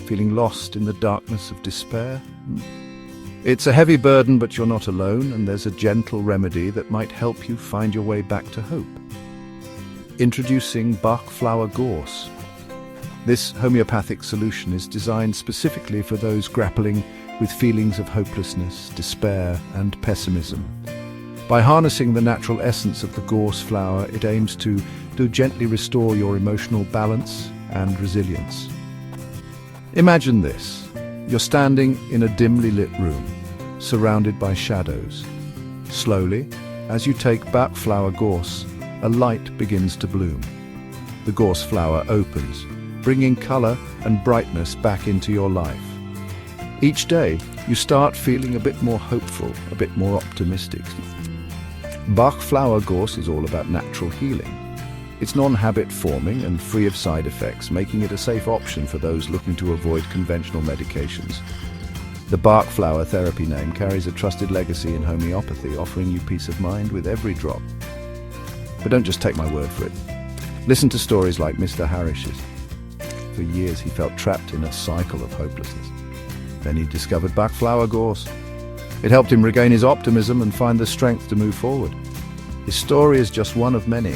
feeling lost in the darkness of despair? It's a heavy burden, but you're not alone, and there's a gentle remedy that might help you find your way back to hope. Introducing Bach Flower Gorse. This homeopathic solution is designed specifically for those grappling with feelings of hopelessness, despair, and pessimism. By harnessing the natural essence of the gorse flower, it aims to gently restore your emotional balance and resilience. Imagine this. You're standing in a dimly lit room, surrounded by shadows. Slowly, as you take Bach Flower Gorse, a light begins to bloom. The gorse flower opens, bringing color and brightness back into your life. Each day, you start feeling a bit more hopeful, a bit more optimistic. Bach Flower Gorse is all about natural healing. It's non-habit forming and free of side effects, making it a safe option for those looking to avoid conventional medications. The Bach flower therapy name carries a trusted legacy in homeopathy, offering you peace of mind with every drop. But don't just take my word for it. Listen to stories like Mr. Harris's. For years he felt trapped in a cycle of hopelessness. Then he discovered Bach Flower Gorse. It helped him regain his optimism and find the strength to move forward. His story is just one of many.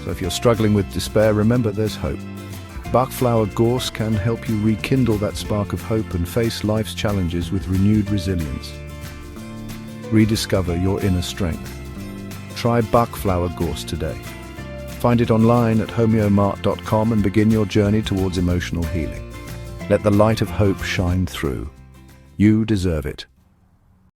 So if you're struggling with despair, remember there's hope. Bach Flower Gorse can help you rekindle that spark of hope and face life's challenges with renewed resilience. Rediscover your inner strength. Try Bach Flower Gorse today. Find it online at Homeomart.com and begin your journey towards emotional healing. Let the light of hope shine through. You deserve it.